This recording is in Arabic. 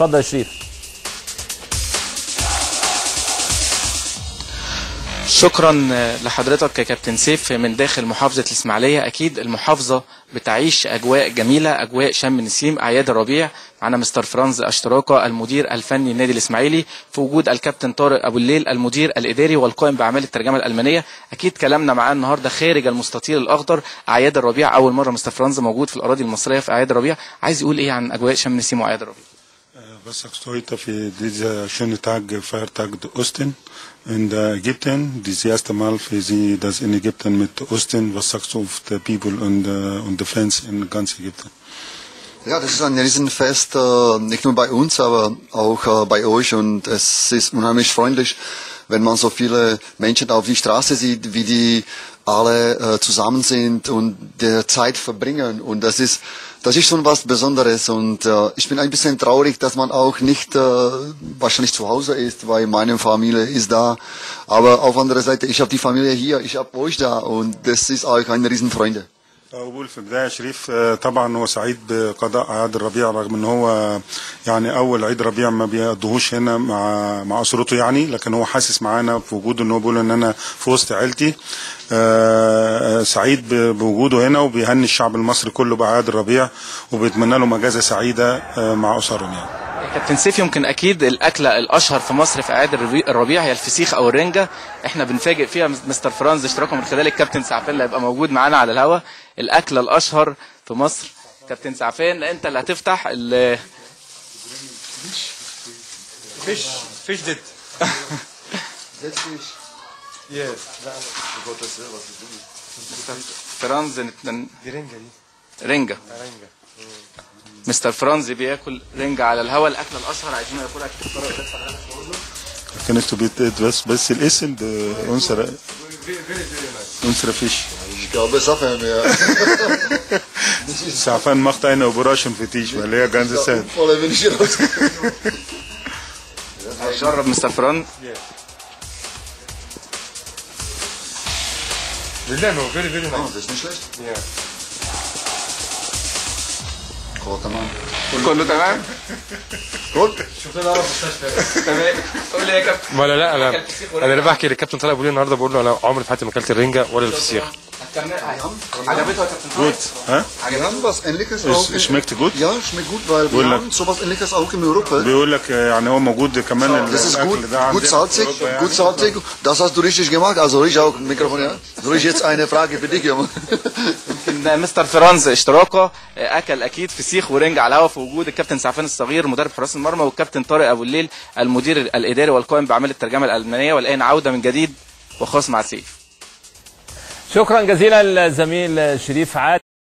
اتفضل يا شريف. شكرا لحضرتك يا كابتن سيف من داخل محافظة الإسماعيلية. أكيد المحافظة بتعيش أجواء جميلة، أجواء شم النسيم، أعياد الربيع. معنا مستر فرانز أشتراكة المدير الفني النادي الإسماعيلي، في وجود الكابتن طارق أبو الليل المدير الإداري والقائم بأعمال الترجمة الألمانية. أكيد كلامنا معاه النهاردة خارج المستطيل الأخضر، أعياد الربيع. أول مرة مستر فرانز موجود في الأراضي المصرية في أعياد الربيع، عايز يقول إيه عن أجواء شم النسيم وأعياد الربيع؟ Was sagst du heute für diese schönen Tag, Feiertag Osten in Ägypten? Das erste Mal für Sie das in Ägypten mit Osten. Was sagst du auf die People und die Fans in ganz Ägypten? Ja, das ist ein Riesenfest, nicht nur bei uns, aber auch bei euch. Und es ist unheimlich freundlich, wenn man so viele Menschen auf die Straße sieht, wie die alle zusammen sind und der Zeit verbringen. Und das ist schon was Besonderes. Und ich bin ein bisschen traurig, dass man auch nicht wahrscheinlich zu Hause ist, weil meine Familie ist da. Aber auf der anderen Seite, ich habe die Familie hier, ich habe euch da und das ist auch eine Riesenfreunde. أقول في البداية شريف طبعا هو سعيد بقضاء أعياد الربيع، رغم ان هو يعني أول عيد ربيع ما بيقضوهوش هنا مع أسرته يعني، لكن هو حاسس معانا في وجوده ان هو بيقول ان أنا في وسط عيلتي. سعيد بوجوده هنا وبيهني الشعب المصري كله بأعياد الربيع وبيتمنى لهم أجازة سعيدة مع أسرهم يعني. كابتن سيف، يمكن اكيد الاكله الاشهر في مصر في اعياد الربيع هي الفسيخ او الرنجه. احنا بنفاجئ فيها مستر فرانز اشتراكه من خلال الكابتن سعفان اللي هيبقى موجود معانا على الهواء. الاكله الاشهر في مصر كابتن سعفان، انت اللي هتفتح فيش ديت فرانز رنجه. مستر فرانز بياكل رنجة على الهواء، الأكلة الأشهر عايزين ياكلها كتير. Kannst du bitte etwas besser essen? Unsere Fisch. Ich glaube, Safran, ja. Safran macht eine Überraschung für dich, weil er ganze Zeit. جرب مستر فرانز. Das ist nicht schlecht. كله تمام؟ كل تمام. قول لي يا كابتن. ولا لا انا اللي بحكي للكابتن طارق ابو الليل النهارده، بقول له انا عمري في حياتي ما اكلت الرنجه ولا الفسيخ. عجبته يا كابتن؟ Gut, hä? Wir haben was Ähnliches auch. Schmeckt gut? Ja, schmeckt gut, weil wir haben sowas Ähnliches auch in Europa. بيقول لك يعني هو موجود كمان. Das ist gut salzig. Das hast du richtig gemacht. Also riech auch Mikrofon, ja. Riech jetzt eine Frage für dich, Junge. مستر فرانز اشتراكه اكل اكيد فسيخ ورنج على الهواء في وجود الكابتن سعفان الصغير مدرب حراس المرمى والكابتن طارق ابو الليل المدير الاداري والقائم باعمال الترجمه الالمانيه. والان عوده من جديد وخاص مع سيف. شكرا جزيلا للزميل شريف عادل.